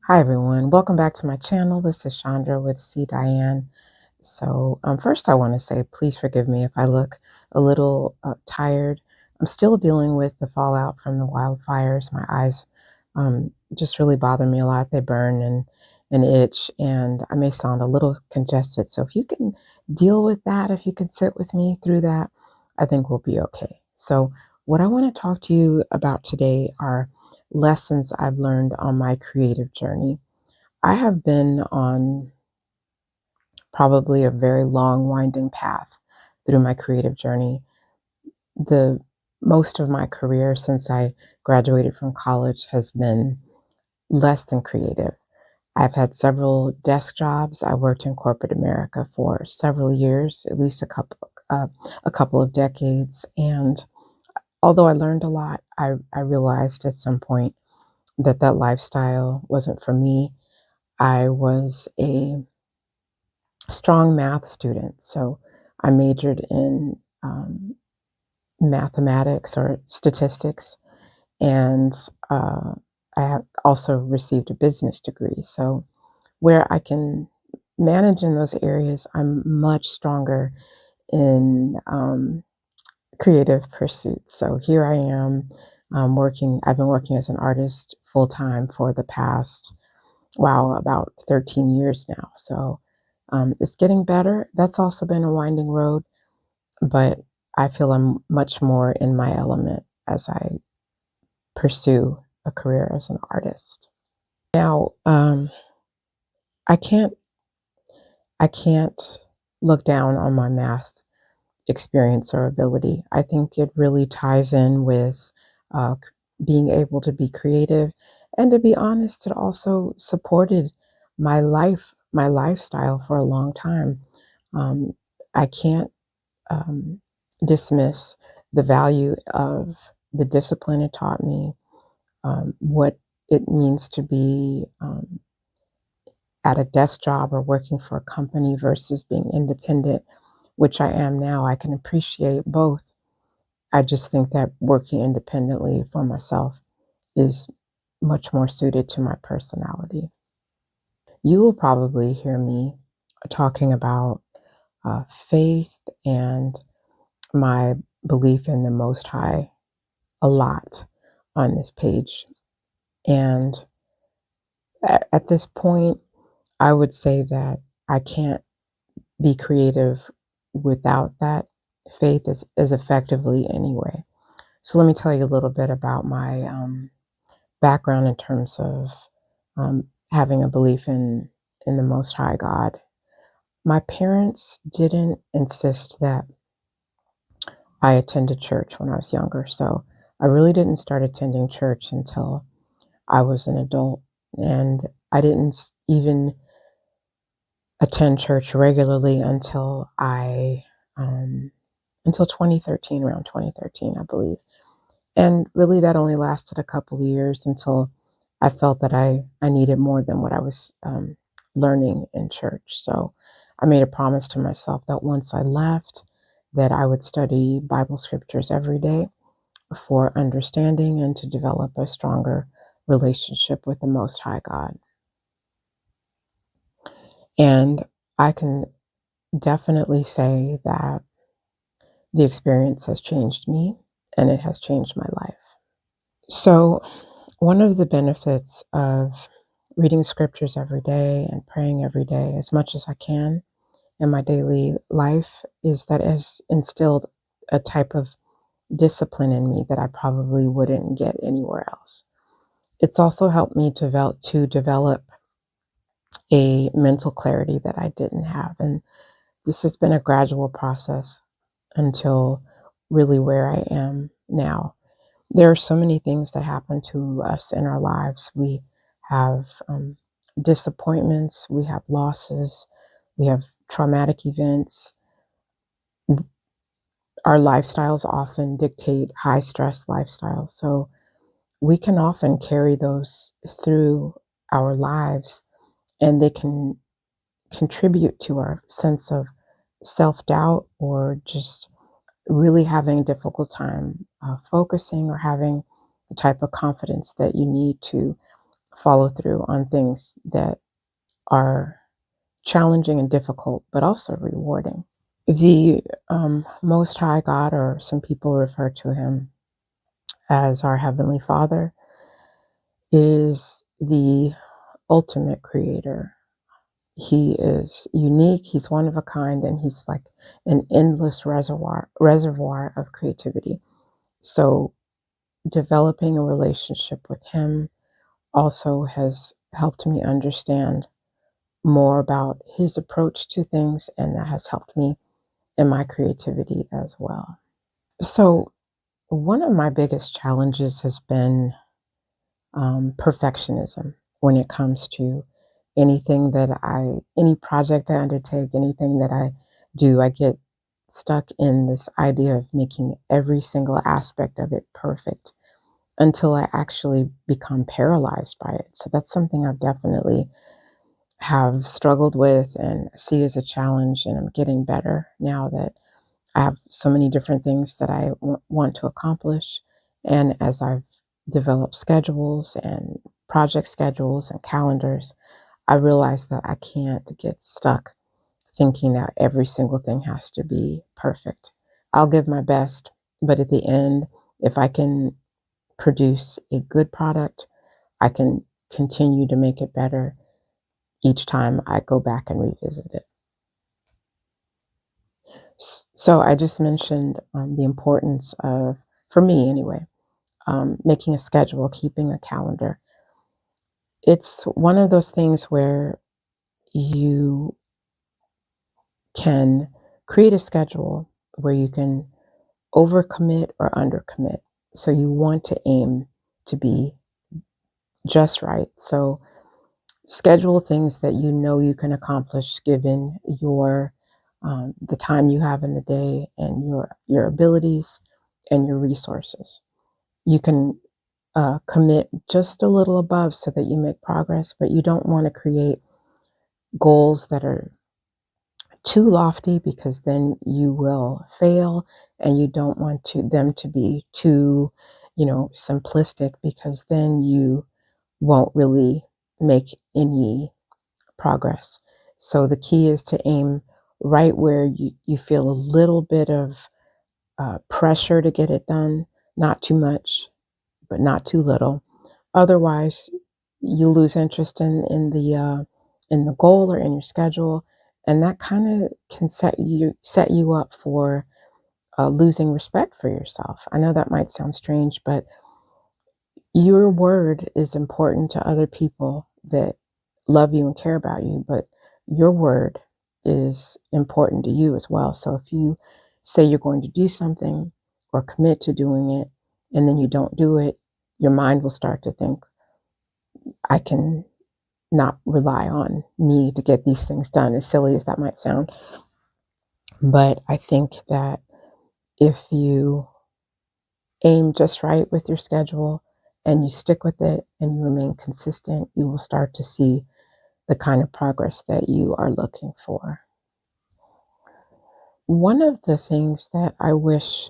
Hi everyone, welcome back to my channel. This is Chandra with C. Diane. First I want to say please forgive me if I look a little tired. I'm still dealing with the fallout from the wildfires. My eyes just really bother me a lot. They burn and itch, and I may sound a little congested. So if you can deal with that, if you can sit with me through that, I think we'll be okay. So what I want to talk to you about today are lessons I've learned on my creative journey. I have been on probably a very long, winding path through my creative journey. The most of my career since I graduated from college has been less than creative. I've had several desk jobs. I worked in corporate America for several years, at least a couple of decades. And although I learned a lot, I realized at some point that that lifestyle wasn't for me. I was a strong math student. So I majored in mathematics or statistics, and uh, I have also received a business degree. So where I can manage in those areas, I'm much stronger in creative pursuits. So here I am working. I've been working as an artist full time for the past wow, about 13 years now. So it's getting better. That's also been a winding road, but I feel I'm much more in my element as I pursue a career as an artist. Now, I can't I can't look down on my math experience or ability. I think it really ties in with being able to be creative, and to be honest, it also supported my lifestyle for a long time. Um, I can't um, dismiss the value of the discipline it taught me, what it means to be at a desk job or working for a company versus being independent, which I am now. I can appreciate both. I just think that working independently for myself is much more suited to my personality. You will probably hear me talking about faith and my belief in the Most High a lot on this page. And at this point, I would say that I can't be creative without that faith as effectively anyway. So let me tell you a little bit about my background in terms of having a belief in the Most High God. My parents didn't insist that I attended church when I was younger, so I really didn't start attending church until I was an adult, and I didn't even attend church regularly um, until 2013, around 2013, I believe. And really, that only lasted a couple of years until I felt that I needed more than what I was learning in church. So I made a promise to myself that once I left, that I would study Bible scriptures every day for understanding and to develop a stronger relationship with the Most High God. And I can definitely say that the experience has changed me and it has changed my life. So, one of the benefits of reading scriptures every day and praying every day as much as I can in my daily life is that it has instilled a type of discipline in me that I probably wouldn't get anywhere else. It's also helped me to develop a mental clarity that I didn't have. And this has been a gradual process until really where I am now. There are so many things that happen to us in our lives. We have disappointments, we have losses, we have traumatic events. Our lifestyles often dictate high stress lifestyles. So we can often carry those through our lives, and they can contribute to our sense of self doubt, or just really having a difficult time focusing, or having the type of confidence that you need to follow through on things that are challenging and difficult, but also rewarding. The Most High God, or some people refer to him as our Heavenly Father, is the ultimate creator. He is unique, he's one of a kind, and he's like an endless reservoir of creativity. So developing a relationship with him also has helped me understand more about his approach to things, and that has helped me in my creativity as well. So, one of my biggest challenges has been perfectionism when it comes to any project I undertake, anything that I do. I get stuck in this idea of making every single aspect of it perfect until I actually become paralyzed by it. So that's something I've definitely have struggled with and see as a challenge, and I'm getting better now that I have so many different things that I want to accomplish. And as I've developed schedules and project schedules and calendars, I realize that I can't get stuck thinking that every single thing has to be perfect. I'll give my best, but at the end, if I can produce a good product, I can continue to make it better each time I go back and revisit it. So I just mentioned the importance of, for me anyway, making a schedule, keeping a calendar. It's one of those things where you can create a schedule where you can overcommit or undercommit. So you want to aim to be just right. So schedule things that you know you can accomplish given your the time you have in the day and your abilities and your resources. You can commit just a little above so that you make progress, but you don't want to create goals that are too lofty because then you will fail, and you don't want to them to be too, simplistic, because then you won't really make any progress. So the key is to aim right where you feel a little bit of pressure to get it done, not too much, but not too little. Otherwise, you lose interest in the goal or in your schedule, and that kind of can set you up for losing respect for yourself. I know that might sound strange, but your word is important to other people that love you and care about you, but your word is important to you as well. So if you say you're going to do something or commit to doing it and then you don't do it, your mind will start to think, I can not rely on me to get these things done, as silly as that might sound. But I think that if you aim just right with your schedule and you stick with it and you remain consistent, you will start to see the kind of progress that you are looking for. One of the things that I wish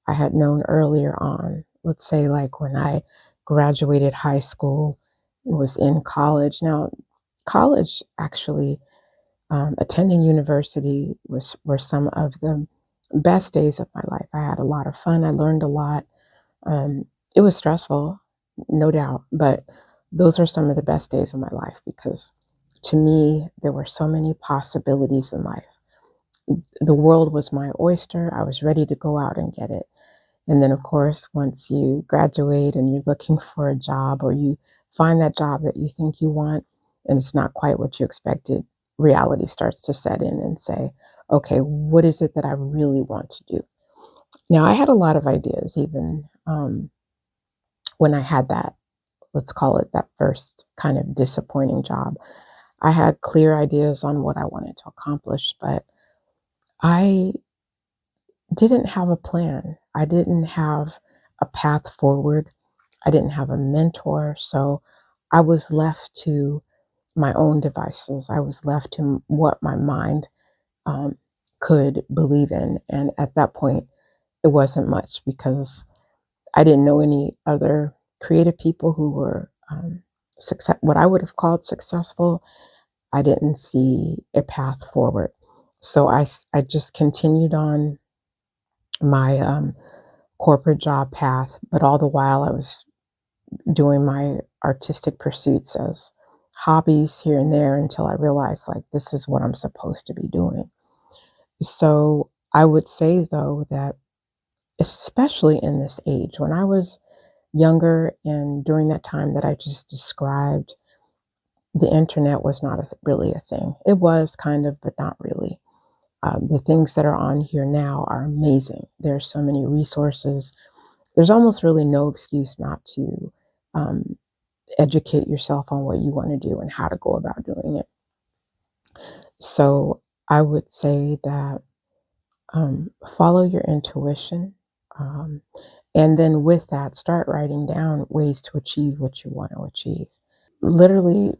I had known earlier on, let's say like when I graduated high school and was in college. Now, college actually, attending university were some of the best days of my life. I had a lot of fun. I learned a lot. It was stressful, no doubt, but those are some of the best days of my life because to me, there were so many possibilities in life. The world was my oyster. I was ready to go out and get it. And then, of course, once you graduate and you're looking for a job or you find that job that you think you want and it's not quite what you expected, reality starts to set in and say, okay, what is it that I really want to do? Now, I had a lot of ideas even when I had that, let's call it that first kind of disappointing job. I had clear ideas on what I wanted to accomplish, but I didn't have a plan. I didn't have a path forward. I didn't have a mentor. So I was left to my own devices. I was left to what my mind um, could believe in. And at that point, it wasn't much because I didn't know any other creative people who were what I would have called successful, I didn't see a path forward. So I just continued on my corporate job path, but all the while I was doing my artistic pursuits as hobbies here and there until I realized like this is what I'm supposed to be doing. So I would say though that especially in this age, when I was younger and during that time that I just described, the internet was not really a thing. It was kind of, but not really. The things that are on here now are amazing. There are so many resources. There's almost really no excuse not to um, educate yourself on what you want to do and how to go about doing it. So I would say that follow your intuition. Um, and then with that, start writing down ways to achieve what you want to achieve. Literally,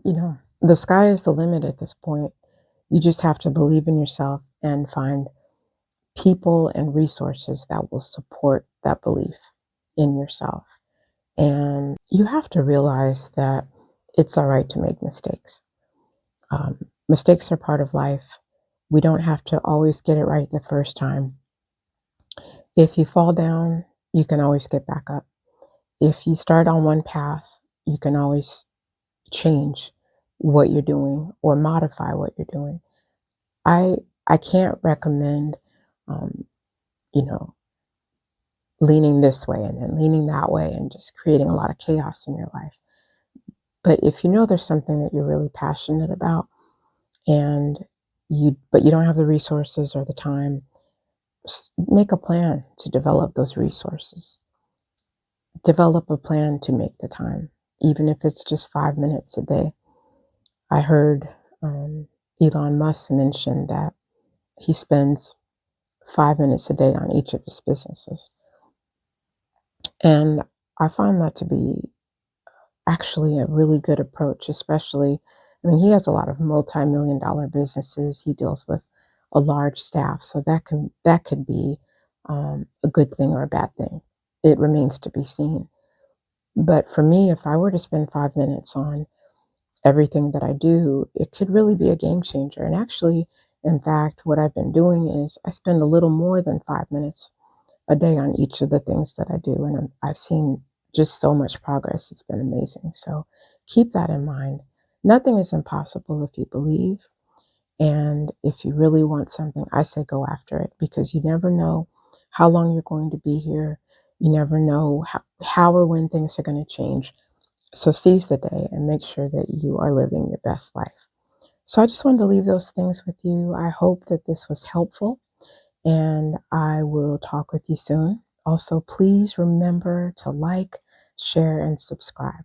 the sky is the limit at this point. You just have to believe in yourself and find people and resources that will support that belief in yourself. And you have to realize that it's all right to make mistakes. Mistakes are part of life. We don't have to always get it right the first time. If you fall down, you can always get back up. If you start on one path, you can always change what you're doing or modify what you're doing. I I can't recommend, um, you know, leaning this way and then leaning that way and just creating a lot of chaos in your life. But if you know there's something that you're really passionate about and you don't have the resources or the time, make a plan to develop those resources. Develop a plan to make the time, even if it's just 5 minutes a day. I heard Elon Musk mention that he spends 5 minutes a day on each of his businesses. And I find that to be actually a really good approach, especially, I mean, he has a lot of multi-million dollar businesses. He deals with a large staff, so that could be a good thing or a bad thing. It remains to be seen. But for me, if I were to spend 5 minutes on everything that I do, it could really be a game changer. And actually, in fact, what I've been doing is I spend a little more than 5 minutes a day on each of the things that I do. And I've seen just so much progress. It's been amazing. So keep that in mind. Nothing is impossible if you believe. And if you really want something, I say go after it because you never know how long you're going to be here. You never know how or when things are going to change. So seize the day and make sure that you are living your best life. So I just wanted to leave those things with you. I hope that this was helpful and I will talk with you soon. Also, please remember to like, share, and subscribe.